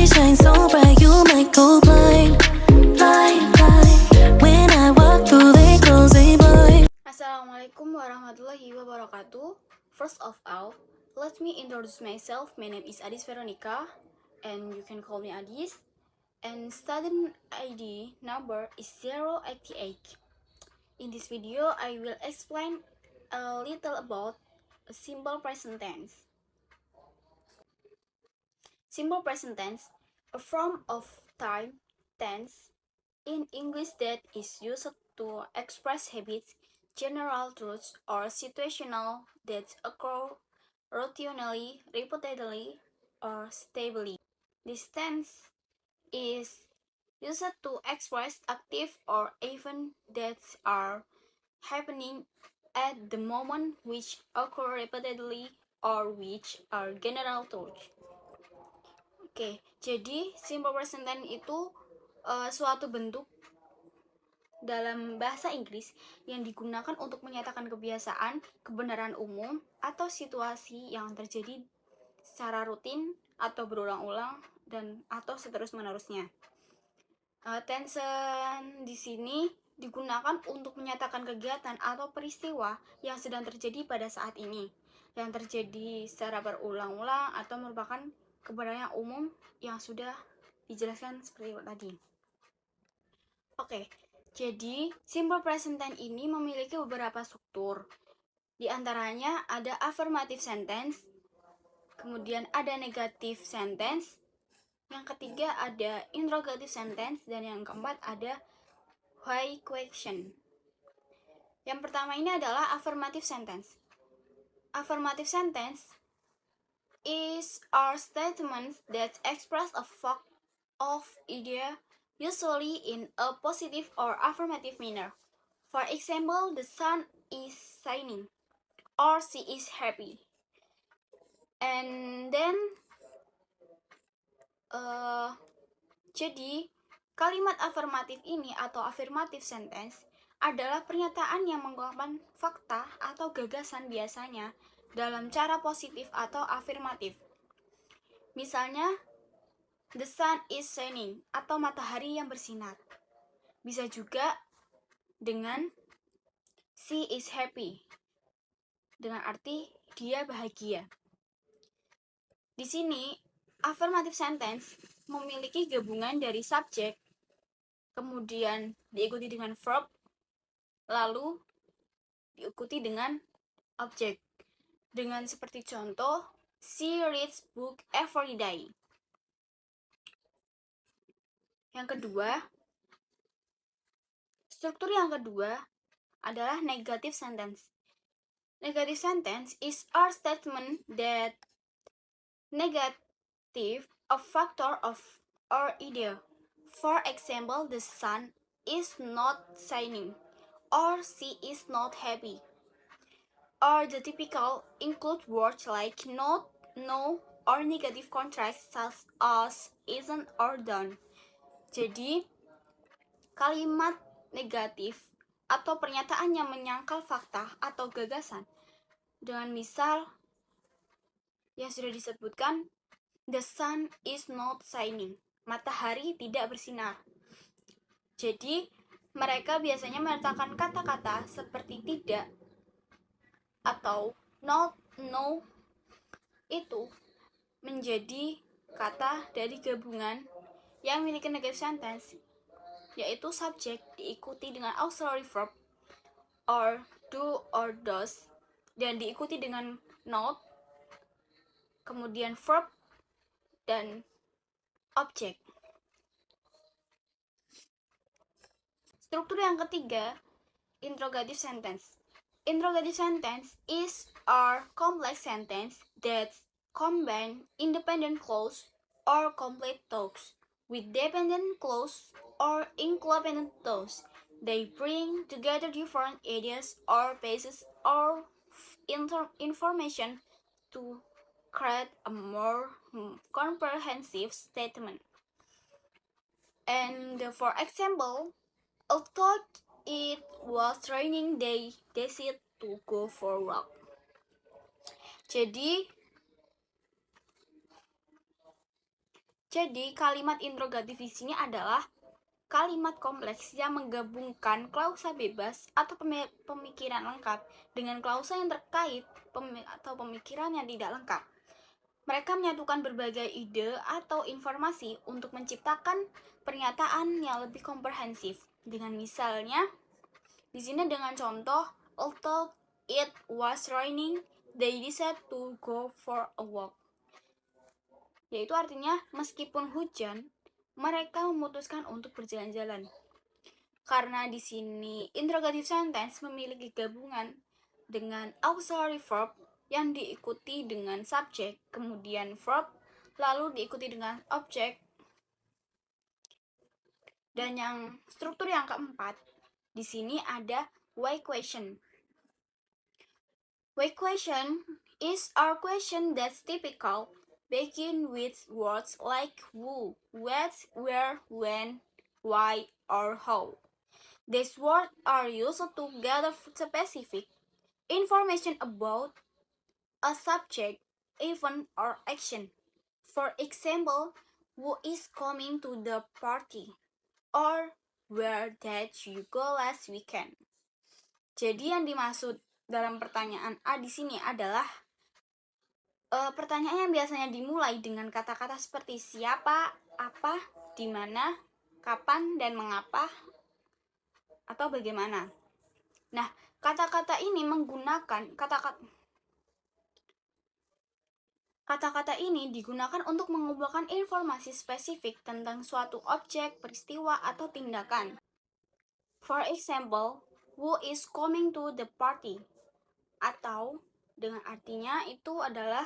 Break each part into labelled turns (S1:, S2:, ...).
S1: shine so bright, you might go blind, blind, blind. When I walk through, they close, they blind.
S2: Assalamualaikum warahmatullahi wabarakatuh. First of all, let me introduce myself. My name is Adis Veronica, and you can call me Adis. And student ID number is 088. In this video, I will explain a little about a simple present tense. Simple present tense, a form of time tense in English that is used to express habits, general truths, or situational that occur routinely, repeatedly, or stably. This tense is used to express active or events that are happening at the moment, which occur repeatedly, or which are general truths. Oke, jadi simple present tense itu suatu bentuk dalam bahasa Inggris yang digunakan untuk menyatakan kebiasaan, kebenaran umum, atau situasi yang terjadi secara rutin atau berulang-ulang dan atau seterus-menerusnya. Tense di sini digunakan untuk menyatakan kegiatan atau peristiwa yang sedang terjadi pada saat ini, yang terjadi secara berulang-ulang atau merupakan kebenaran umum yang sudah dijelaskan seperti tadi. Oke, jadi simple present tense ini memiliki beberapa struktur. Di antaranya ada affirmative sentence, kemudian ada negative sentence, yang ketiga ada interrogative sentence, dan yang keempat ada why question. Yang pertama ini adalah affirmative sentence. Affirmative sentence are statements that express a fact of idea, usually in a positive or affirmative manner. For example, the sun is shining, or she is happy. And then, jadi kalimat afirmatif ini atau affirmative sentence adalah pernyataan yang mengungkapkan fakta atau gagasan biasanya dalam cara positif atau afirmatif. Misalnya, the sun is shining atau matahari yang bersinar. Bisa juga dengan she is happy, dengan arti dia bahagia. Di sini, affirmative sentence memiliki gabungan dari subjek, kemudian diikuti dengan verb, lalu diikuti dengan objek. Dengan seperti contoh, she reads book every day. Struktur yang kedua adalah negative sentence. Negative sentence is a statement that negative a factor of or idea. For example, the sun is not shining, or she is not happy. Or the typical include words like not, no, or negative contracts such as isn't or done. Jadi, kalimat negatif atau pernyataan yang menyangkal fakta atau gagasan dengan misal yang sudah disebutkan, the sun is not shining, matahari tidak bersinar. Jadi, mereka biasanya meletakkan kata-kata seperti tidak atau not, no, itu menjadi kata dari gabungan yang memiliki negative sentence, yaitu subjek diikuti dengan auxiliary verb or do or does, dan diikuti dengan not, kemudian verb, dan objek. Struktur yang ketiga, interrogative sentence. Interrogative sentence is a complex sentence that combine independent clause or complete clause with dependent clause or independent clause. They bring together different ideas or pieces or information to create a more comprehensive statement. And for example, although it was raining, they decided to go for a walk. Jadi, Jadi kalimat interrogatif di sini adalah kalimat kompleks yang menggabungkan klausa bebas atau pemikiran lengkap dengan klausa yang terkait atau pemikiran yang tidak lengkap. Mereka menyatukan berbagai ide atau informasi untuk menciptakan pernyataan yang lebih komprehensif. Dengan misalnya, di sini dengan contoh, although it was raining, they decided to go for a walk. Yaitu artinya, meskipun hujan, mereka memutuskan untuk berjalan-jalan. Karena di sini interrogative sentence memiliki gabungan dengan auxiliary verb yang diikuti dengan subjek, kemudian verb, lalu diikuti dengan objek. Dan yang struktur yang keempat, di sini ada why question. Why question is our question that's typical, begin with words like who, what, where, when, why, or how. These words are used to gather specific information about a subject, event, or action. For example, who is coming to the party? Or where did you go last weekend? Jadi yang dimaksud dalam pertanyaan A di sini adalah pertanyaan yang biasanya dimulai dengan kata-kata seperti siapa, apa, di mana, kapan, dan mengapa, atau bagaimana. Nah, kata-kata ini menggunakan kata-kata ini digunakan untuk mengumpulkan informasi spesifik tentang suatu objek, peristiwa, atau tindakan. For example, who is coming to the party? Atau dengan artinya itu adalah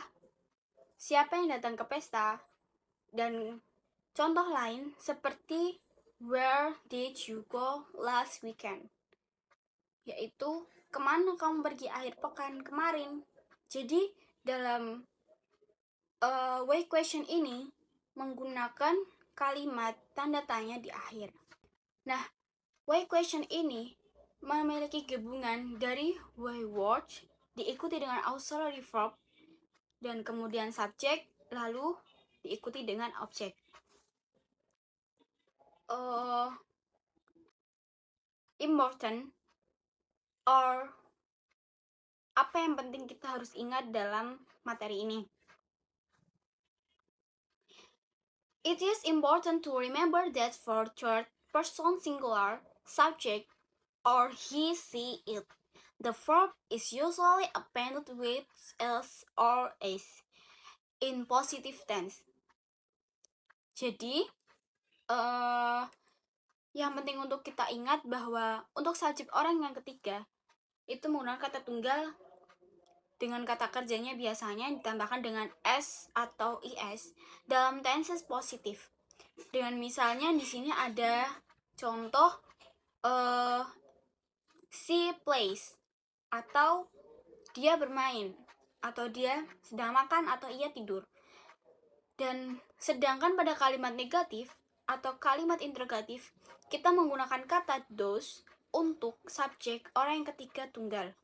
S2: siapa yang datang ke pesta. Dan contoh lain seperti where did you go last weekend? Yaitu kemana kamu pergi akhir pekan kemarin. Jadi dalam why question ini menggunakan kalimat tanda tanya di akhir. Nah, why question ini memiliki gabungan dari why word diikuti dengan auxiliary verb dan kemudian subjek lalu diikuti dengan objek. Important or apa yang penting kita harus ingat dalam materi ini. It is important to remember that for third person singular subject or he, she, it, the verb is usually appended with s or s in positive tense. Jadi, yang penting untuk kita ingat bahwa untuk subjek orang yang ketiga itu menggunakan kata tunggal dengan kata kerjanya biasanya ditambahkan dengan s atau is dalam tenses positif. Dengan misalnya di sini ada contoh she plays atau dia bermain atau dia sedang makan atau ia tidur. Dan sedangkan pada kalimat negatif atau kalimat interrogatif kita menggunakan kata those untuk subjek orang yang ketiga tunggal.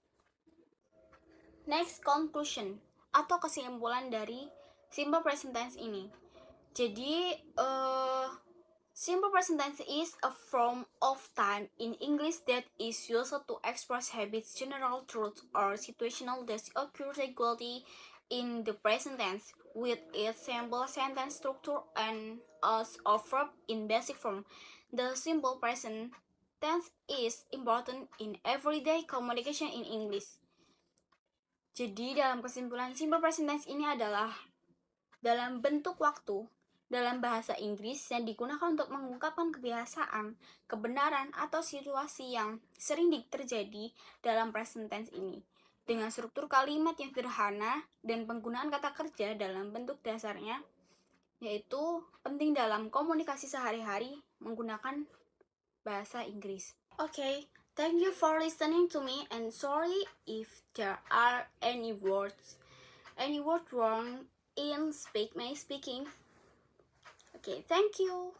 S2: Next, conclusion atau kesimpulan dari simple present tense ini. Jadi simple present tense is a form of time in English that is used to express habits, general truths, or situational that occur regularly in the present tense with its simple sentence structure and as a verb in basic form. The simple present tense is important in everyday communication in English. Jadi dalam kesimpulan simple present tense ini adalah dalam bentuk waktu dalam bahasa Inggris yang digunakan untuk mengungkapkan kebiasaan, kebenaran, atau situasi yang sering terjadi dalam present tense ini. Dengan struktur kalimat yang sederhana dan penggunaan kata kerja dalam bentuk dasarnya, yaitu penting dalam komunikasi sehari-hari menggunakan bahasa Inggris. Okay, thank you for listening to me and sorry if there are any word wrong in my speaking. Okay, thank you.